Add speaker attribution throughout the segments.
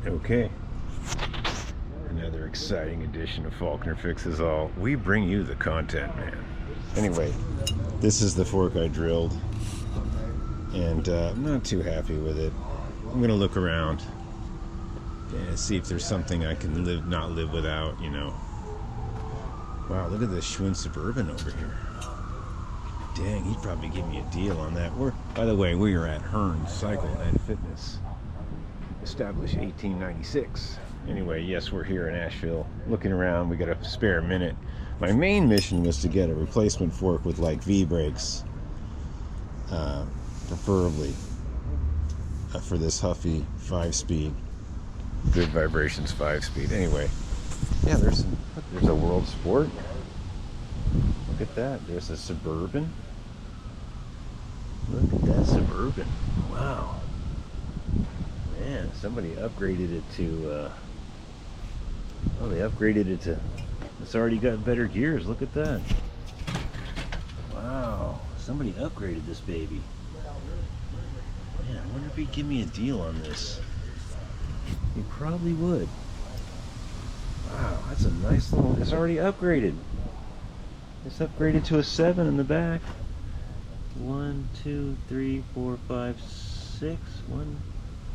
Speaker 1: Okay, another exciting edition of Faulkner Fixes All. We bring you the content, man. Anyway, this is the fork I drilled, and I'm not too happy with it. I'm gonna look around and see if there's something I can not live without, you know. Wow, look at this Schwinn Suburban over here. Dang, he'd probably give me a deal on that. By the way, we are at Hearns Cycle and Fitness, established 1896. Anyway, yes, we're here in Asheville, looking around. We got a spare minute. My main mission was to get a replacement fork with like V-brakes, preferably for this Huffy 5-speed. Good vibrations 5-speed. Anyway, yeah, there's a World Sport. Look at that. There's a Suburban. Look at that Suburban. Wow. Man, somebody upgraded it to, oh, they upgraded it to, it's already got better gears. Look at that. Wow. Somebody upgraded this baby. Man, I wonder if he'd give me a deal on this. He probably would. Wow, that's a nice little, it's already upgraded. It's upgraded to a 7 in the back. 1, 2, 3, 4, 5, 6.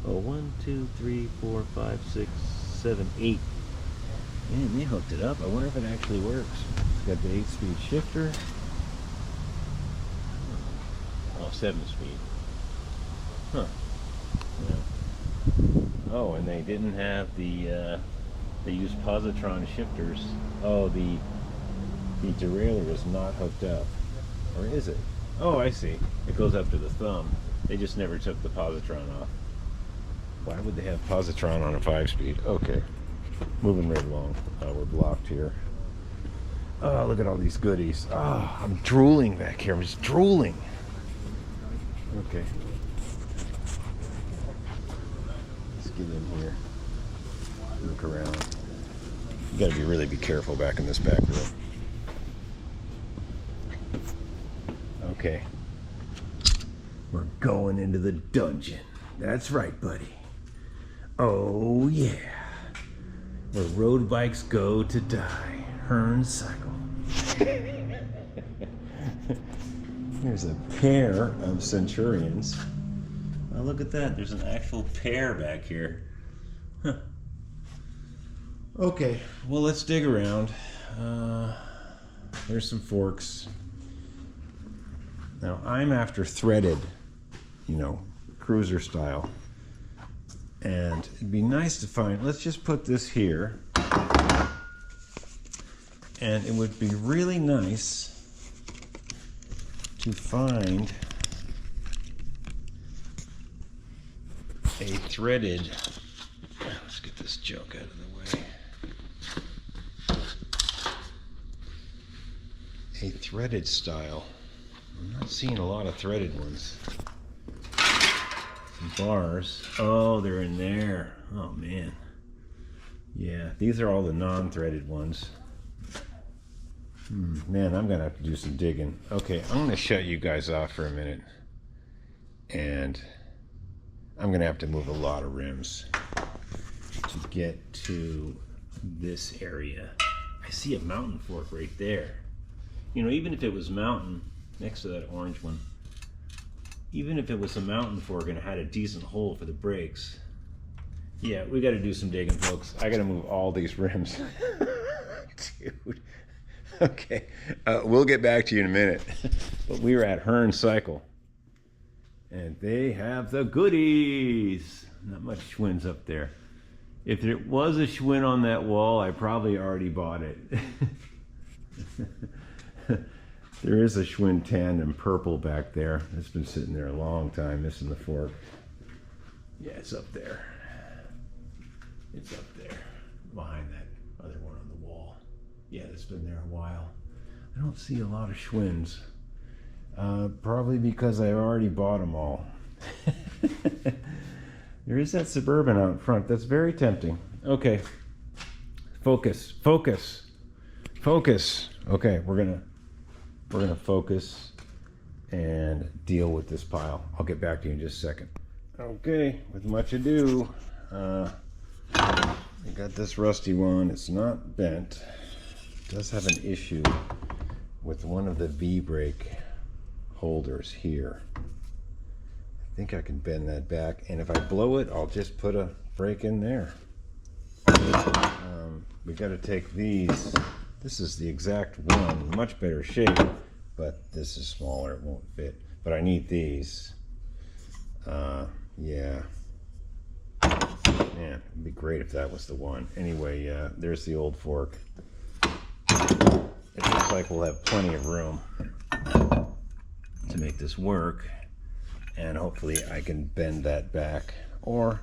Speaker 1: 1, 2, 3, 4, 5, 6, 7, 8. Man, they hooked it up. I wonder if it actually works. It's got the 8-speed shifter. Oh, 7-speed. Huh. Yeah. Oh, and they didn't have the, they used positron shifters. Oh, the derailleur is not hooked up. Or is it? Oh, I see. It goes up to the thumb. They just never took the positron off. Why would they have positron on a 5-speed? Okay. Moving right along. We're blocked here. Oh, look at all these goodies. Oh, I'm drooling back here. I'm just drooling. Okay. Let's get in here. Look around. You gotta really be careful back in this back room. Okay. We're going into the dungeon. That's right, buddy. Oh, yeah. Where road bikes go to die. Hearns Cycle. There's a pair of Centurions. Oh, look at that. There's an actual pair back here. Huh. Okay, well, let's dig around. There's some forks. Now, I'm after threaded, you know, cruiser style. And it'd be nice to find, let's just put this here. And it would be really nice to find a threaded, let's get this junk out of the way. A threaded style. I'm not seeing a lot of threaded ones. Some bars. Oh, they're in there. Oh, man. Yeah, these are all the non-threaded ones. Man, I'm going to have to do some digging. Okay, I'm going to shut you guys off for a minute. And I'm going to have to move a lot of rims to get to this area. I see a mountain fork right there. You know, even if it was mountain, next to that orange one, even if it was a mountain fork and it had a decent hole for the brakes, yeah, we got to do some digging, folks. I got to move all these rims. Dude. Okay, we'll get back to you in a minute. But we were at Hearns Cycle, and they have the goodies. Not much Schwinn's up there. If there was a Schwinn on that wall, I probably already bought it. There is a Schwinn tandem purple back there. It's been sitting there a long time, missing the fork. Yeah, it's up there. It's up there, behind that other one on the wall. Yeah, it's been there a while. I don't see a lot of Schwinns. Probably because I already bought them all. There is that Suburban out front. That's very tempting. Okay. Focus. Focus. Focus. Okay, we're gonna focus and deal with this pile. I'll get back to you in just a second. Okay, with much ado, I got this rusty one. It's not bent. It does have an issue with one of the V-brake holders here. I think I can bend that back, and if I blow it, I'll just put a brake in there. We got to take these. This is the exact one, much better shape, but this is smaller, it won't fit. But I need these. Yeah. Man, it'd be great if that was the one. Anyway, there's the old fork. It looks like we'll have plenty of room to make this work, and hopefully I can bend that back. Or,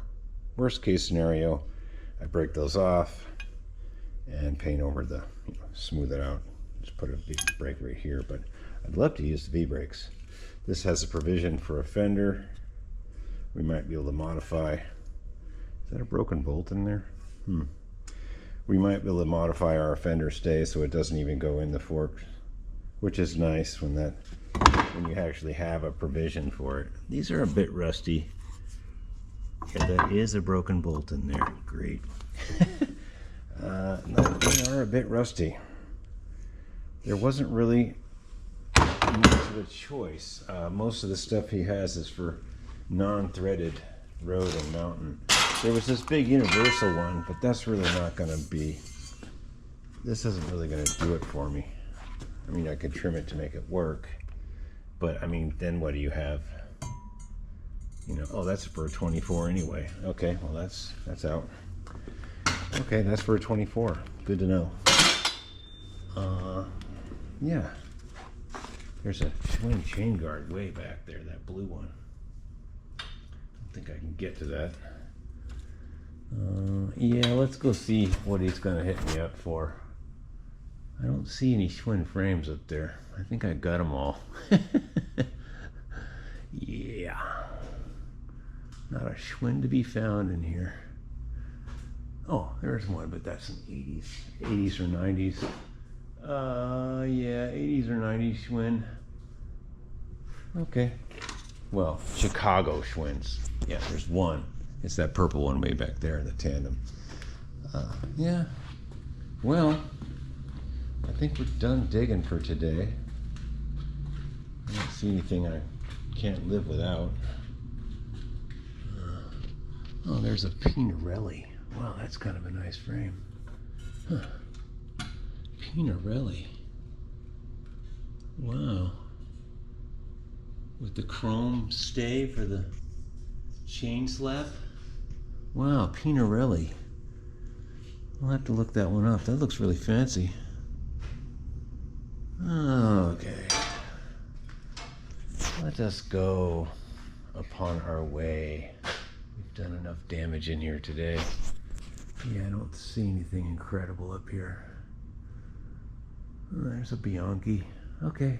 Speaker 1: worst case scenario, I break those off and paint over the, smooth it out. Just put a big brake right here, but I'd love to use the V-brakes. This has a provision for a fender. We might be able to modify. Is that a broken bolt in there? We might be able to modify our fender stay so it doesn't even go in the fork, which is nice when you actually have a provision for it. These are a bit rusty. Yeah, that is a broken bolt in there. Great. No, they are a bit rusty. There wasn't really much of a choice. Most of the stuff he has is for non-threaded road and mountain. There was this big universal one, but that's really not going to be, this isn't really going to do it for me. I mean, I could trim it to make it work, but I mean, then what do you have? Oh, that's for a 24 anyway. Okay, well that's out. Okay, that's for a 24. Good to know. Yeah. There's a Schwinn chain guard way back there, that blue one. I don't think I can get to that. Yeah, let's go see what he's gonna hit me up for. I don't see any Schwinn frames up there. I think I got them all. Yeah. Not a Schwinn to be found in here. Oh, there's one, but that's an 80s or 90s. Yeah, 80s or 90s Schwinn. Okay. Well, Chicago Schwinns. Yeah, there's one. It's that purple one way back there, the tandem. Yeah. Well, I think we're done digging for today. I don't see anything I can't live without. Oh, there's a Pinarelli. Wow, that's kind of a nice frame. Huh. Pinarelli. Wow. With the chrome stay for the chain slap. Wow, Pinarelli. I'll have to look that one up. That looks really fancy. Okay. Let us go upon our way. We've done enough damage in here today. Yeah, I don't see anything incredible up here. Oh, there's a Bianchi. Okay.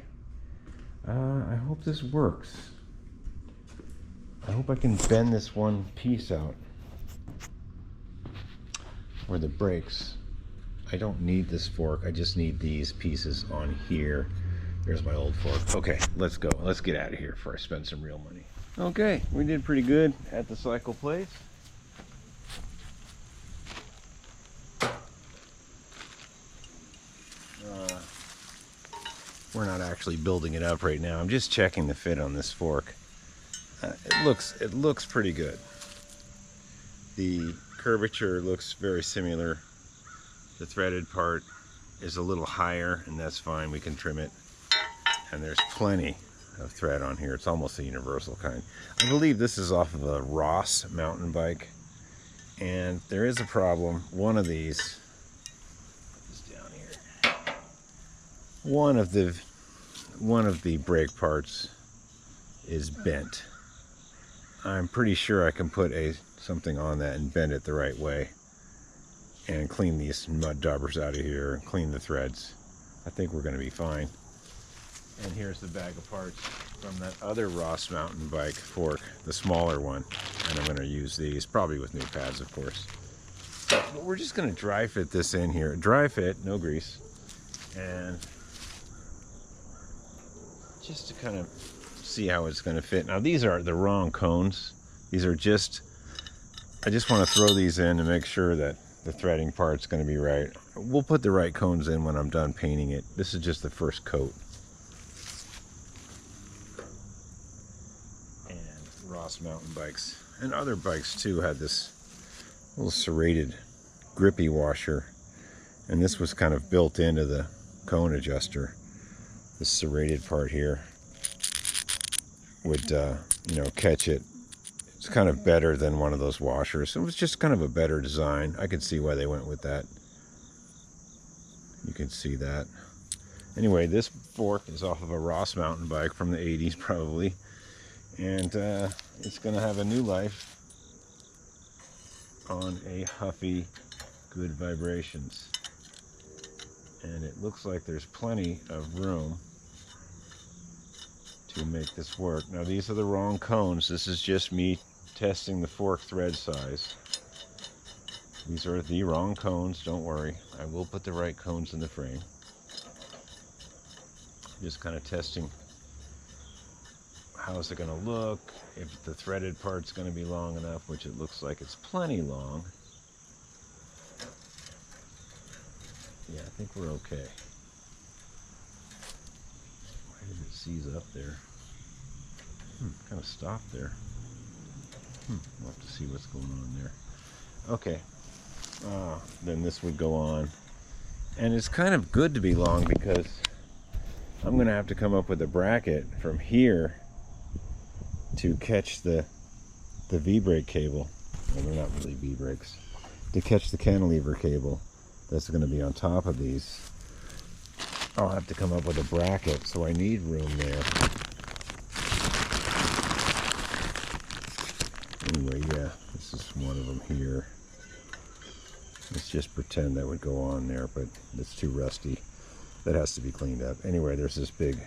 Speaker 1: I hope this works. I hope I can bend this one piece out. Or the brakes. I don't need this fork. I just need these pieces on here. There's my old fork. Okay, let's go. Let's get out of here before I spend some real money. Okay, we did pretty good at the cycle place. We're not actually building it up right now. I'm just checking the fit on this fork. It looks pretty good. The curvature looks very similar. The threaded part is a little higher, and that's fine. We can trim it. And there's plenty of thread on here. It's almost a universal kind. I believe this is off of a Ross mountain bike. And there is a problem. One of these is down here. One of the brake parts is bent. I'm pretty sure I can put something on that and bend it the right way and clean these mud daubers out of here and clean the threads. I think we're going to be fine. And here's the bag of parts from that other Ross mountain bike fork, the smaller one. And I'm going to use these, probably with new pads, of course. But we're just going to dry fit this in here. Dry fit, no grease. And just to kind of see how it's going to fit. Now, these are the wrong cones. These are just, I just want to throw these in to make sure that the threading part's going to be right. We'll put the right cones in when I'm done painting it. This is just the first coat. And Ross mountain bikes and other bikes too had this little serrated grippy washer, and this was kind of built into the cone adjuster. This serrated part here would catch it. It's kind of better than one of those washers. It was just kind of a better design. I could see why they went with that. You can see that. Anyway, this fork is off of a Ross mountain bike from the 80s probably, and it's going to have a new life on a Huffy Good Vibrations. And it looks like there's plenty of room to make this work. Now these are the wrong cones. This is just me testing the fork thread size. These are the wrong cones, don't worry. I will put the right cones in the frame. Just kind of testing how's it going to look, if the threaded part's going to be long enough, which it looks like it's plenty long. Yeah, I think we're okay. Why did it seize up there? Kind of stopped there. We'll have to see what's going on there. Okay. Then this would go on. And it's kind of good to be long because I'm going to have to come up with a bracket from here to catch the V-brake cable. Well, they're not really V-brakes. To catch the cantilever cable that's going to be on top of these. I'll have to come up with a bracket, so I need room there. Anyway, yeah, this is one of them here. Let's just pretend that would go on there, but it's too rusty. That has to be cleaned up. Anyway, there's this big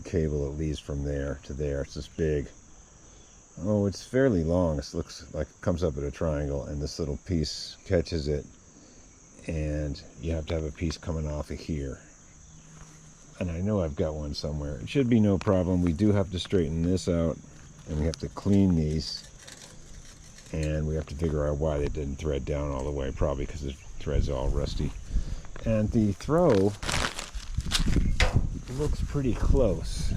Speaker 1: cable that leads from there to there. It's this big. Oh, it's fairly long. It looks like it comes up at a triangle, and this little piece catches it, and you have to have a piece coming off of here. And I know I've got one somewhere. It should be no problem. We do have to straighten this out, and we have to clean these, and we have to figure out why they didn't thread down all the way, probably because the thread's all rusty. And the throw looks pretty close.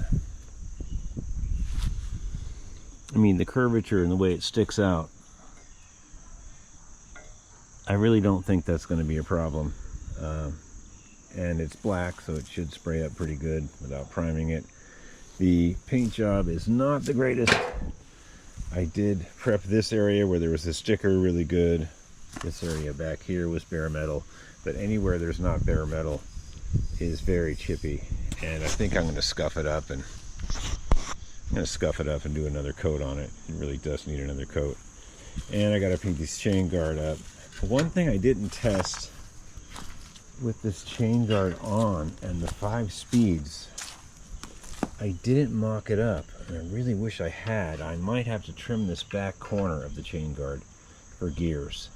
Speaker 1: I mean, the curvature and the way it sticks out, I really don't think that's going to be a problem. And it's black, so it should spray up pretty good without priming it. The paint job is not the greatest. I did prep this area where there was a sticker really good. This area back here was bare metal, but anywhere there's not bare metal is very chippy. And I think I'm going to scuff it up and do another coat on it. It really does need another coat. And I got to paint this chain guard up. One thing I didn't test with this chain guard on and the 5 speeds, I didn't mock it up, and I really wish I had. I might have to trim this back corner of the chain guard for gears.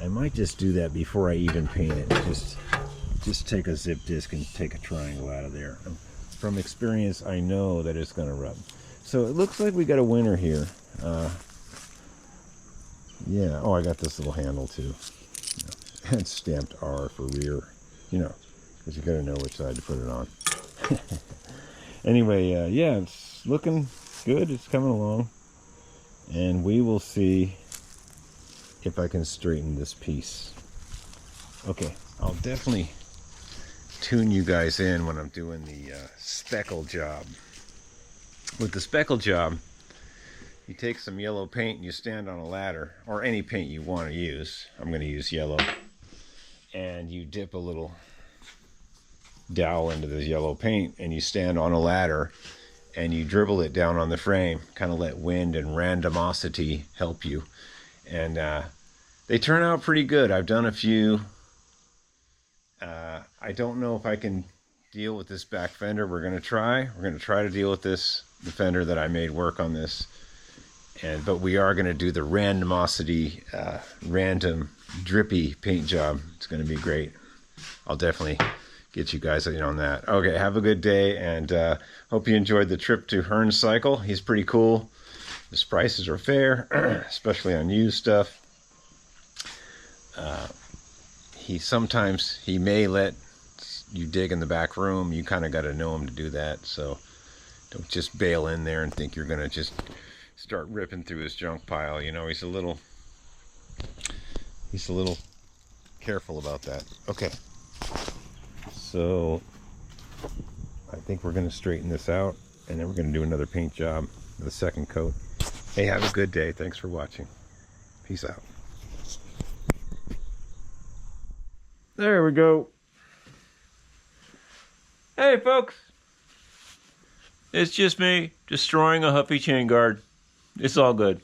Speaker 1: I might just do that before I even paint it. Just take a zip disc and take a triangle out of there. From experience, I know that it's going to rub. So it looks like we got a winner here. Yeah, oh, I got this little handle too. And stamped R for rear, because you got to know which side to put it on. Anyway, yeah, it's looking good. It's coming along. And we will see if I can straighten this piece. Okay, I'll definitely tune you guys in when I'm doing the speckle job. With the speckle job, you take some yellow paint and you stand on a ladder, or any paint you want to use. I'm going to use yellow. And you dip a little dowel into this yellow paint, and you stand on a ladder and you dribble it down on the frame. Kind of let wind and randomosity help you. And they turn out pretty good. I've done a few. I don't know if I can deal with this back fender. We're going to try. We're going to try to deal with this, the fender that I made work on this. But we are going to do the randomosity, random drippy paint job. It's going to be great. I'll definitely get you guys in on that. Okay, have a good day, and hope you enjoyed the trip to Hearns Cycle. He's pretty cool. His prices are fair, especially on used stuff. He may let you dig in the back room. You kind of got to know him to do that. So don't just bail in there and think you're going to just start ripping through his junk pile. You know, he's a little careful about that. Okay. So I think we're going to straighten this out, and then we're going to do another paint job, the second coat. Hey, have a good day. Thanks for watching. Peace out. There we go. Hey, folks. It's just me destroying a Huffy chain guard. It's all good.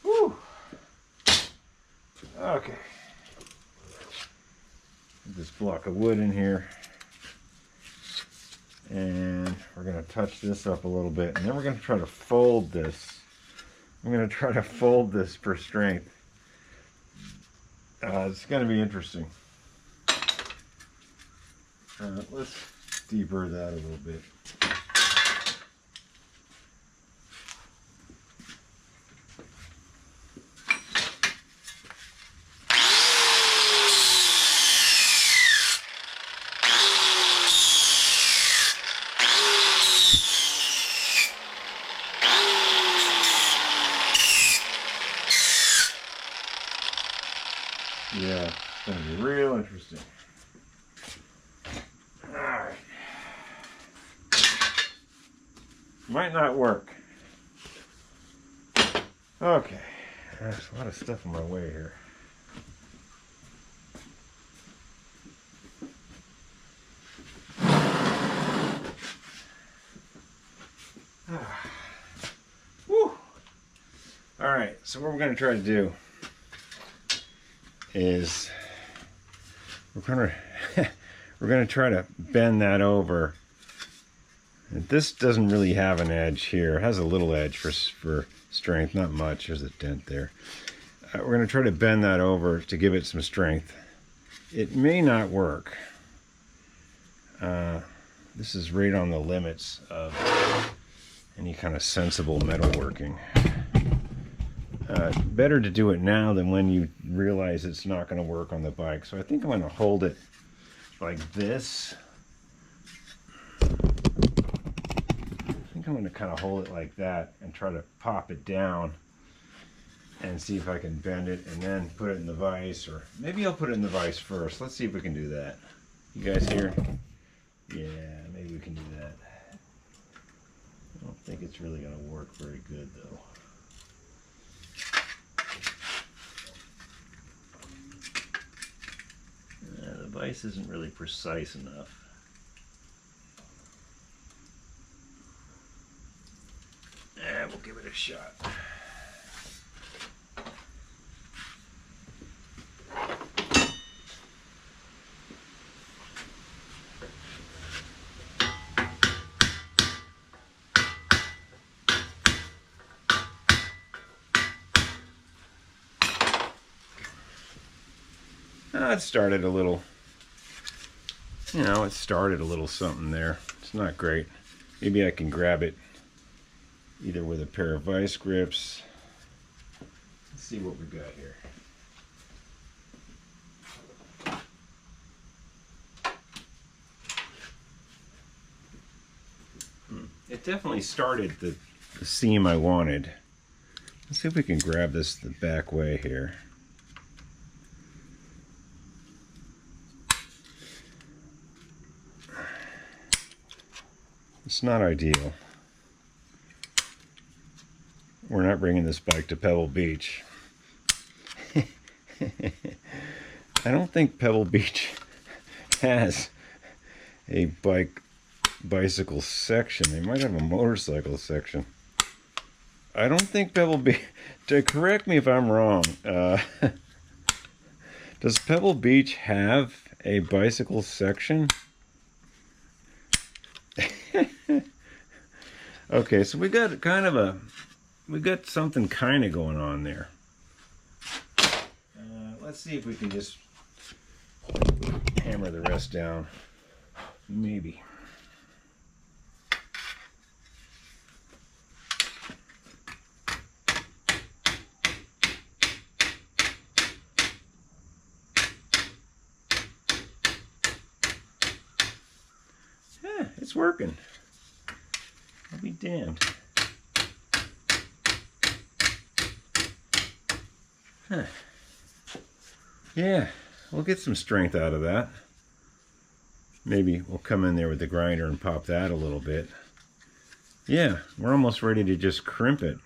Speaker 1: Whew. Okay. Put this block of wood in here. And we're going to touch this up a little bit. And then we're going to try to fold this. I'm going to try to fold this for strength. It's going to be interesting. Let's deburr that a little bit. Yeah, it's going to be real interesting. Alright. Might not work. Okay. There's a lot of stuff in my way here. Woo! Alright, so what we're going to try to do is we're gonna try to bend that over. And this doesn't really have an edge here. It has a little edge for strength, not much. There's a dent there. We're gonna try to bend that over to give it some strength. It may not work. This is right on the limits of any kind of sensible metalworking. Better to do it now than when you realize it's not going to work on the bike. So I think I'm going to hold it like this. I think I'm going to kind of hold it like that and try to pop it down and see if I can bend it and then put it in the vise, or maybe I'll put it in the vise first. Let's see if we can do that. You guys hear? Yeah, maybe we can do that. I don't think it's really going to work very good though. The vise isn't really precise enough. We'll give it a shot. It started a little, it started a little something there. It's not great. Maybe I can grab it either with a pair of vice grips. Let's see what we got here. It definitely started the seam I wanted. Let's see if we can grab this the back way here. It's not ideal. We're not bringing this bike to Pebble Beach. I don't think Pebble Beach has a bicycle section. They might have a motorcycle section. I don't think Pebble Beach, to correct me if I'm wrong, does Pebble Beach have a bicycle section? Okay, so we got something kind of going on there. Let's see if we can just hammer the rest down. Maybe. Yeah, it's working. I'll be damned. Huh. Yeah, we'll get some strength out of that. Maybe we'll come in there with the grinder and pop that a little bit. Yeah, we're almost ready to just crimp it.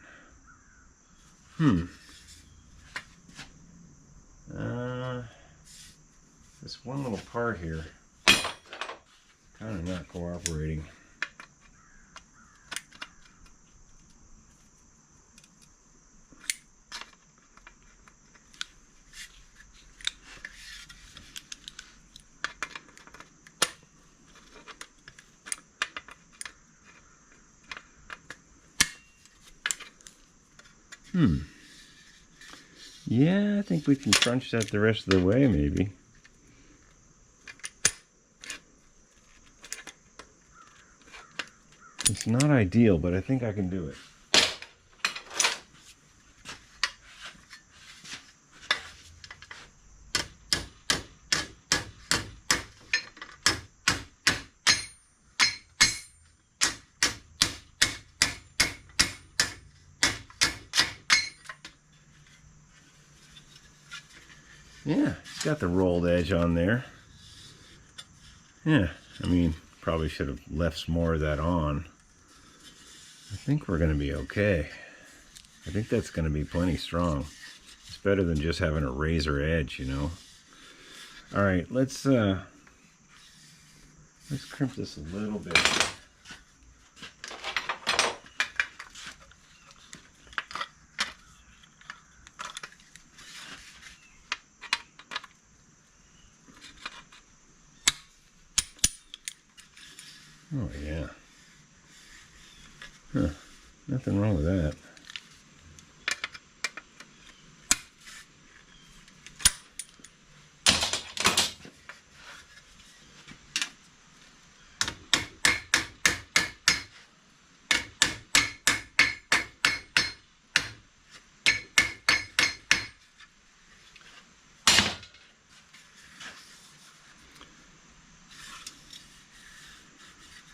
Speaker 1: This one little part here, kind of not cooperating. Yeah, I think we can crunch that the rest of the way, maybe. It's not ideal, but I think I can do it. Yeah, it's got the rolled edge on there. Yeah, I mean, probably should have left some more of that on. I think we're going to be okay. I think that's going to be plenty strong. It's better than just having a razor edge, you know. All right, let's crimp this a little bit. Oh yeah. Huh. Nothing wrong with that.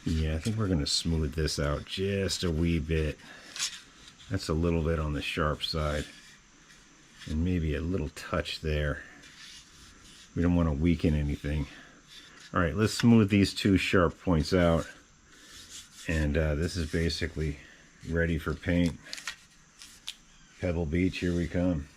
Speaker 1: Yeah, I think we're going to smooth this out just a wee bit. That's a little bit on the sharp side. And maybe a little touch there. We don't want to weaken anything. All right, let's smooth these two sharp points out. And this is basically ready for paint. Pebble Beach, here we come.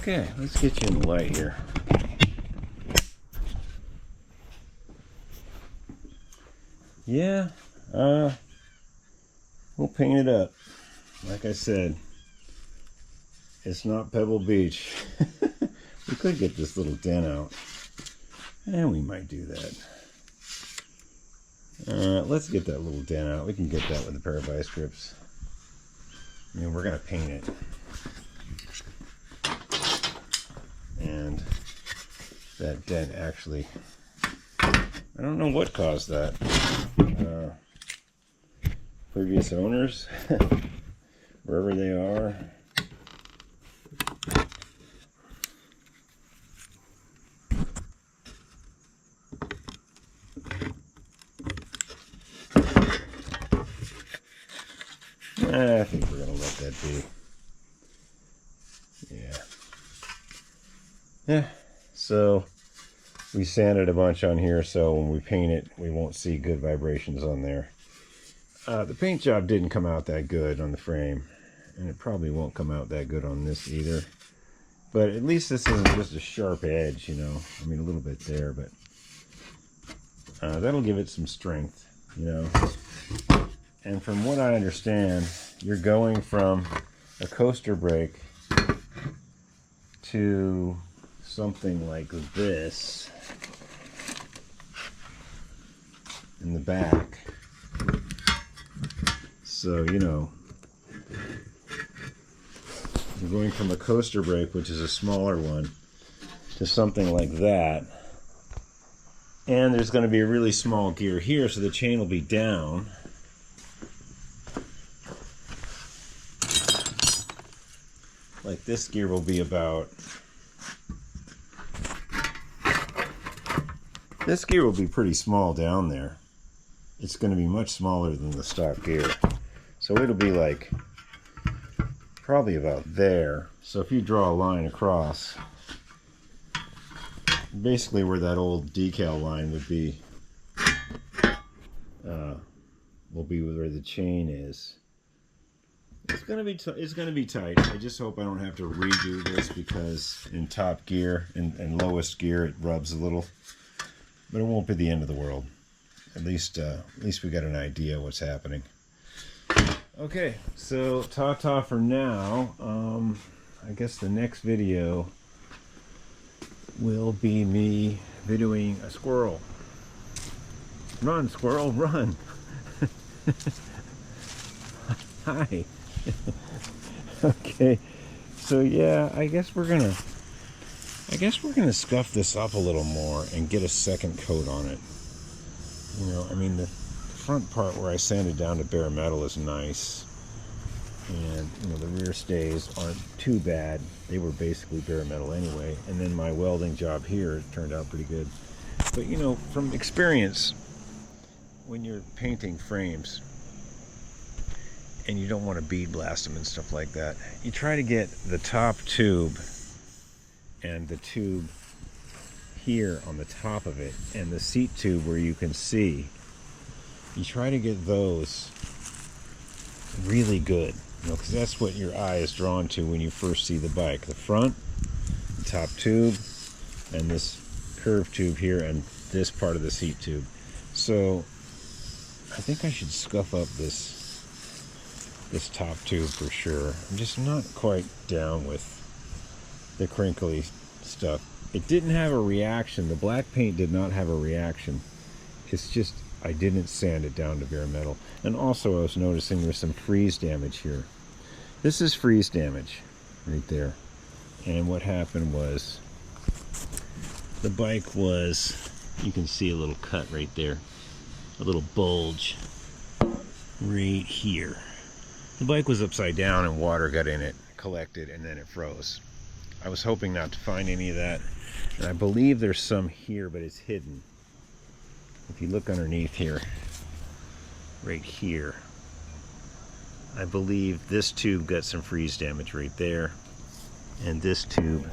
Speaker 1: Okay, let's get you in the light here. Yeah, we'll paint it up. Like I said, it's not Pebble Beach. We could get this little dent out. And we might do that. Let's get that little dent out. We can get that with a pair of vice grips. I mean, we're going to paint it. And that dent actually, I don't know what caused that. Previous owners, wherever they are. I think we're going to let that be. Yeah, so we sanded a bunch on here, so when we paint it, we won't see good vibrations on there. The paint job didn't come out that good on the frame, and it probably won't come out that good on this either. But at least this isn't just a sharp edge, you know. I mean, a little bit there, but that'll give it some strength, you know. And from what I understand, you're going from a coaster brake to something like this in the back. So, you know, you're going from a coaster brake, which is a smaller one, to something like that. And there's going to be a really small gear here, so the chain will be down. Like this gear will be about, this gear will be pretty small down there. It's going to be much smaller than the stock gear. So it'll be like probably about there. So if you draw a line across, basically where that old decal line would be, will be where the chain is. It's gonna be tight. I just hope I don't have to redo this, because in top gear and lowest gear it rubs a little, but it won't be the end of the world. At least we got an idea what's happening. Okay, so ta-ta for now. I guess the next video will be me videoing a squirrel. Run, squirrel, run! Hi. Okay, so yeah, I guess we're gonna scuff this up a little more and get a second coat on it. You know, I mean, the front part where I sanded down to bare metal is nice, and you know, the rear stays aren't too bad. They were basically bare metal anyway, and then my welding job here turned out pretty good. But you know, from experience, when you're painting frames and you don't want to bead blast them and stuff like that, you try to get the top tube and the tube here on the top of it and the seat tube where you can see. You try to get those really good, you know, because that's what your eye is drawn to when you first see the bike. The front, the top tube, and this curved tube here, and this part of the seat tube. So I think I should scuff up this top tube for sure. I'm just not quite down with the crinkly stuff. It didn't have a reaction. The black paint did not have a reaction. It's just I didn't sand it down to bare metal. And also I was noticing there's some freeze damage here. This is freeze damage right there. And what happened was the bike was, you can see a little cut right there, a little bulge right here. The bike was upside down and water got in it, collected, and then it froze. I was hoping not to find any of that. And I believe there's some here, but it's hidden. If you look underneath here, right here, I believe this tube got some freeze damage right there. And this tube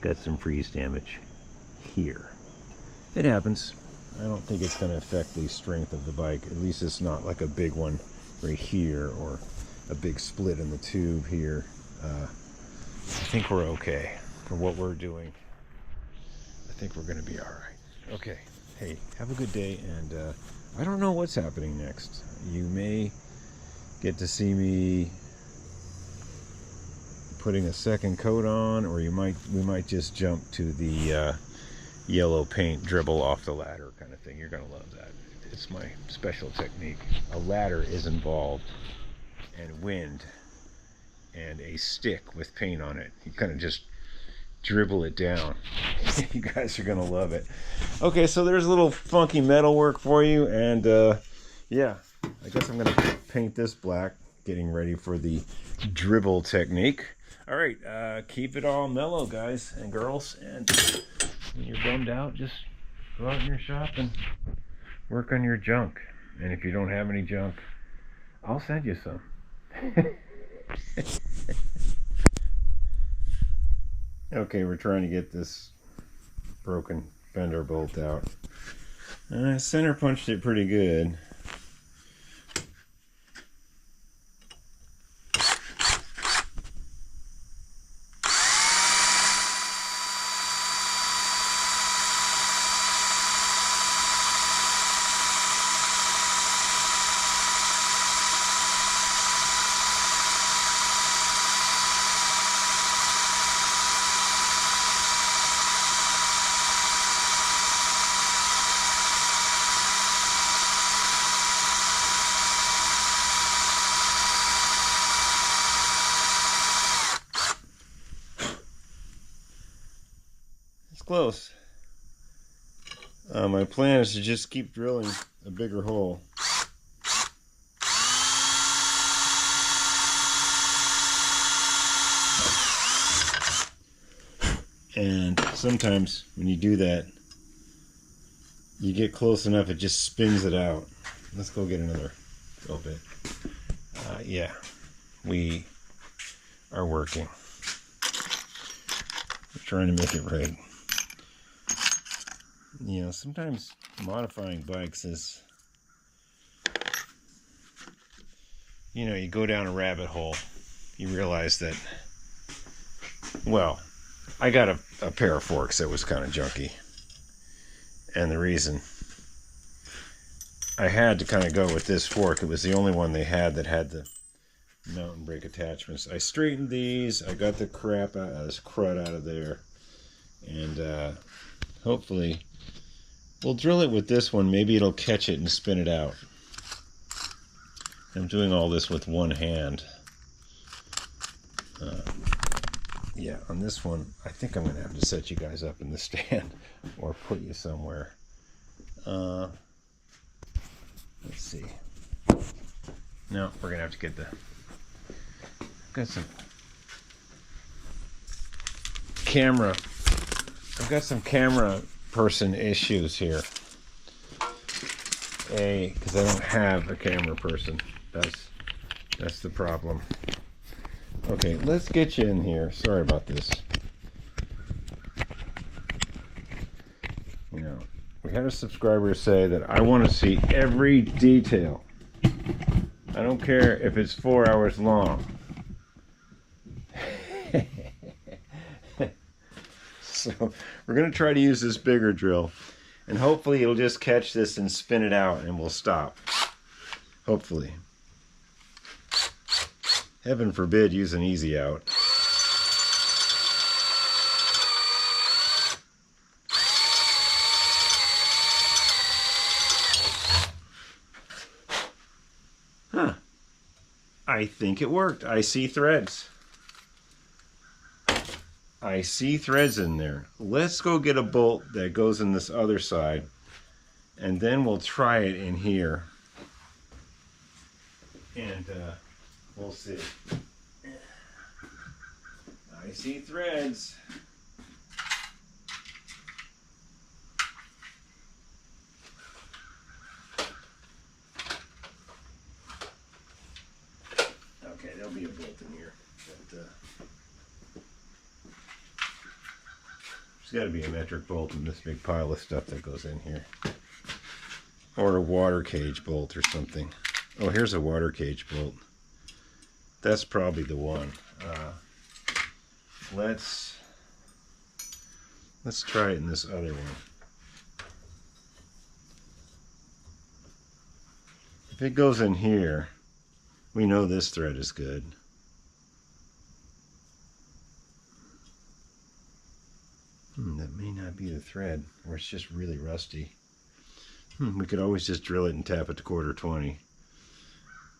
Speaker 1: got some freeze damage here. It happens. I don't think it's going to affect the strength of the bike. At least it's not like a big one right here or a big split in the tube here. I think we're okay for what we're doing. I think we're going to be all right. Okay. Hey, have a good day, and I don't know what's happening next. You may get to see me putting a second coat on, or we might just jump to the yellow paint dribble off the ladder kind of thing. You're going to love that. It's my special technique. A ladder is involved, and wind, and a stick with paint on it. You kind of just dribble it down. You guys are going to love it. Okay, so there's a little funky metal work for you, and yeah, I guess I'm going to paint this black, getting ready for the dribble technique. All right, keep it all mellow, guys and girls, and when you're bummed out, just go out in your shop and work on your junk. And if you don't have any junk, I'll send you some. Okay, we're trying to get this broken fender bolt out. Center punched it pretty good. Close. My plan is to just keep drilling a bigger hole. And sometimes when you do that, you get close enough, it just spins it out. Let's go get another drill bit. Yeah, we are working. We're trying to make it right. You know, sometimes modifying bikes is, you know, you go down a rabbit hole, you realize that, well, I got a pair of forks that was kind of junky. And the reason I had to kind of go with this fork, it was the only one they had that had the mountain brake attachments. I straightened these. I got the crap out of this crud out of there. And hopefully we'll drill it with this one. Maybe it'll catch it and spin it out. I'm doing all this with one hand. Yeah, on this one, I think I'm going to have to set you guys up in the stand or put you somewhere. Let's see. No, we're going to have to get the... Got some camera. I've got some camera person issues here. Because I don't have a camera person. That's the problem. Okay, let's get you in here. Sorry about this. You know, we had a subscriber say that I want to see every detail. I don't care if it's 4 hours long. So we're going to try to use this bigger drill. And hopefully it'll just catch this and spin it out and we'll stop. Hopefully. Heaven forbid use an easy out. Huh. I think it worked. I see threads. I see threads in there. Let's go get a bolt that goes in this other side. And then we'll try it in here. And we'll see. I see threads. Okay, there'll be a bolt in here. But, there's got to be a metric bolt in this big pile of stuff that goes in here. Or a water cage bolt or something. Oh, here's a water cage bolt. That's probably the one. Let's try it in this other one. If it goes in here, we know this thread is good. That may not be the thread, or it's just really rusty. We could always just drill it and tap it to 1/4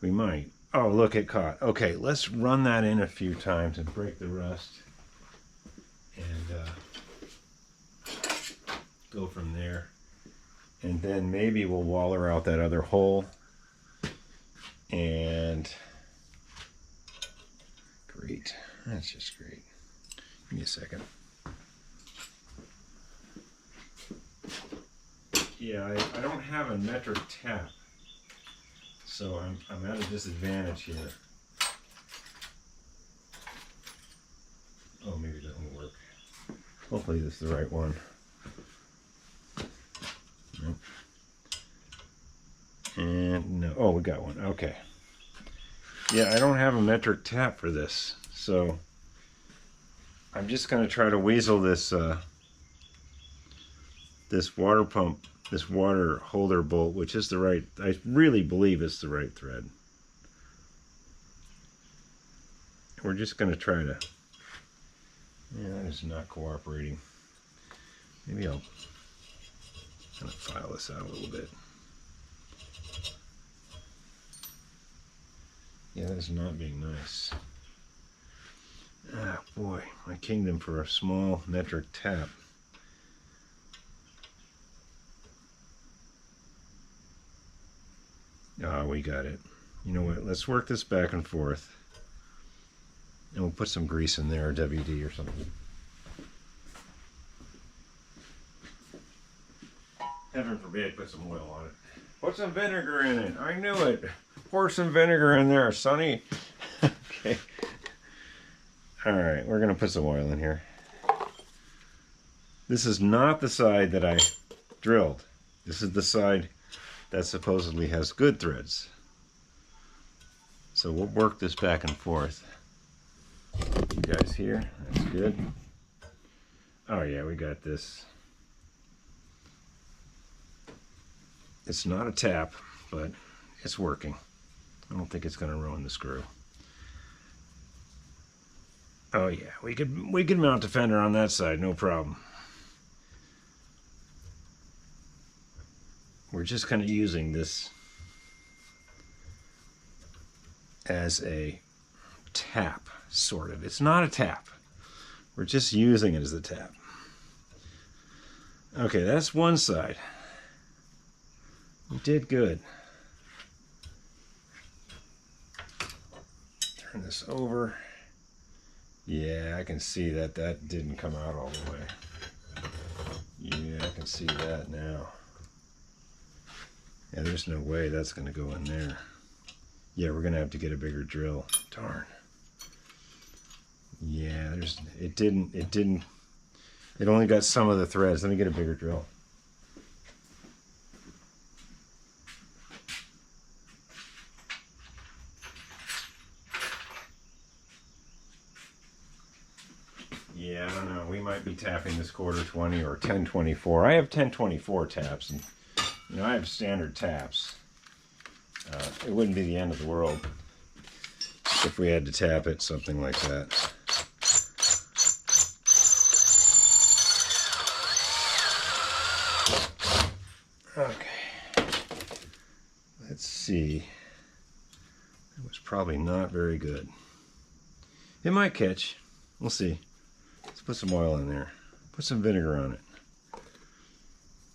Speaker 1: We might. Oh, look, it caught. Okay, let's run that in a few times and break the rust. And go from there. And then maybe we'll waller out that other hole. And great. That's just great. Give me a second. Yeah, I don't have a metric tap. So I'm at a disadvantage here. Oh, maybe it doesn't work. Hopefully this is the right one. Nope. And no, oh, we got one. Okay. Yeah, I don't have a metric tap for this, so I'm just going to try to weasel this this water pump, this water holder bolt, which is the right, I really believe it's the right thread. We're just going to try to, yeah, that is not cooperating. Maybe I'll kind of file this out a little bit. Yeah, that is not being nice. Ah, boy, my kingdom for a small metric tap. Ah, we got it. You know what, let's work this back and forth. And we'll put some grease in there, or WD or something. Heaven forbid, put some oil on it. Put some vinegar in it. I knew it. Pour some vinegar in there, Sonny. Okay. Alright, we're going to put some oil in here. This is not the side that I drilled. This is the side that supposedly has good threads. So we'll work this back and forth. You guys here? That's good. Oh yeah, we got this. It's not a tap, but it's working. I don't think it's going to ruin the screw. Oh yeah, we could mount the fender on that side, no problem. We're just kind of using this as a tap, sort of. It's not a tap. We're just using it as a tap. Okay, that's one side. We did good. Turn this over. Yeah, I can see that that didn't come out all the way. Yeah, I can see that now. Yeah, there's no way that's going to go in there. Yeah, we're going to have to get a bigger drill. Darn. Yeah, it only got some of the threads. Let me get a bigger drill. Yeah, I don't know. We might be tapping this quarter 20 or 1024. I have 1024 taps, and you know I have standard taps. It wouldn't be the end of the world if we had to tap it, something like that. Okay. Let's see. It was probably not very good. It might catch. We'll see. Let's put some oil in there. Put some vinegar on it.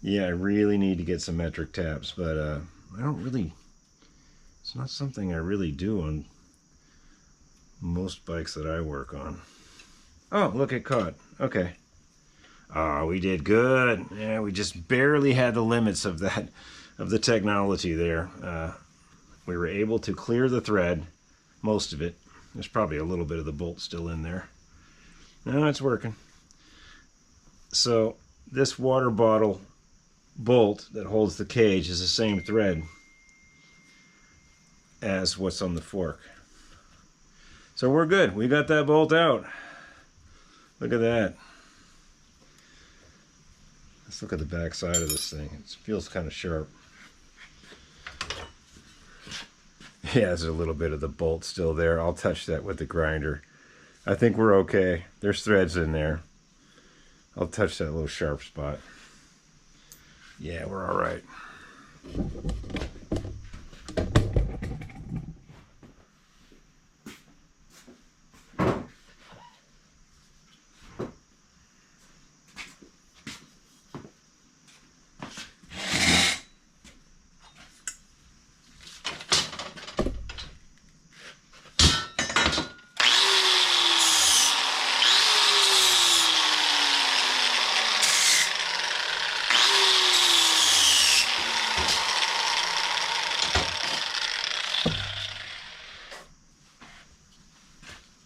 Speaker 1: Yeah, I really need to get some metric taps, but I don't really... It's not something I really do on most bikes that I work on. Oh, look, it caught. Okay. Oh, we did good. Yeah, we just barely had the limits of that, of the technology there. We were able to clear the thread, most of it. There's probably a little bit of the bolt still in there. No, it's working. So this water bottle bolt that holds the cage is the same thread as what's on the fork. So we're good. We got that bolt out. Look at that. Let's look at the back side of this thing. It feels kind of sharp. Yeah, there's a little bit of the bolt still there. I'll touch that with the grinder. I think we're okay. There's threads in there. I'll touch that little sharp spot. Yeah, we're all right.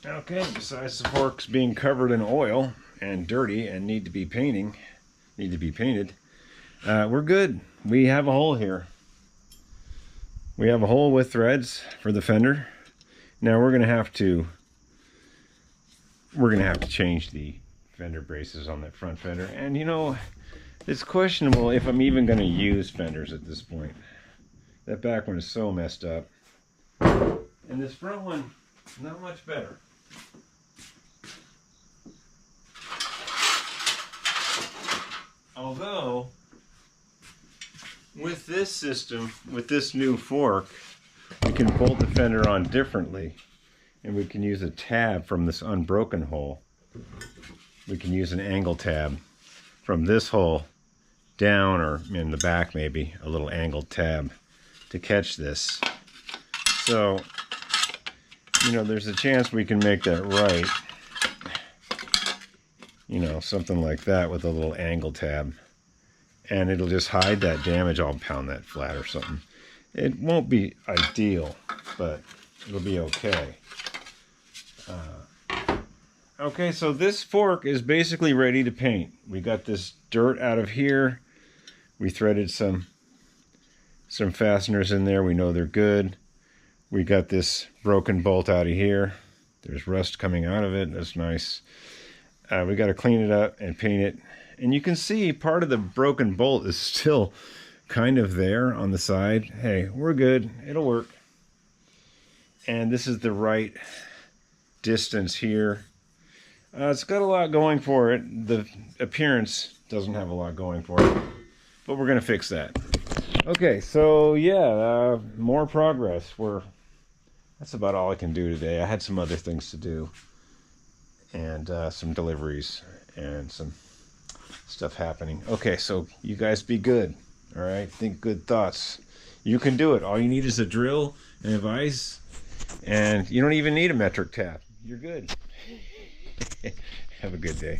Speaker 1: Okay, besides the forks being covered in oil and dirty and need to be painted, we're good. We have a hole here. We have a hole with threads for the fender. Now we're gonna have to change the fender braces on that front fender. And you know, it's questionable if I'm even gonna use fenders at this point. That back one is so messed up. And this front one, not much better. Although, with this system, with this new fork, we can bolt the fender on differently. And we can use a tab from this unbroken hole. We can use an angle tab from this hole down, or in the back maybe, a little angled tab to catch this. So, you know, there's a chance we can make that right. You know, something like that with a little angle tab. And it'll just hide that damage. I'll pound that flat or something. It won't be ideal, but it'll be okay. Okay, so this fork is basically ready to paint. We got this dirt out of here. We threaded some fasteners in there. We know they're good. We got this broken bolt out of here. There's rust coming out of it. That's nice. We got to clean it up and paint it. And you can see part of the broken bolt is still kind of there on the side. Hey, we're good. It'll work. And this is the right distance here It's got a lot going for it. The appearance doesn't have a lot going for it, but we're gonna fix that. Okay, so yeah, more progress. That's about all I can do today. I had some other things to do, and some deliveries and some stuff happening. Okay, so you guys be good. All right, think good thoughts. You can do it. All you need is a drill and a vise, and you don't even need a metric tap. You're good. Have a good day.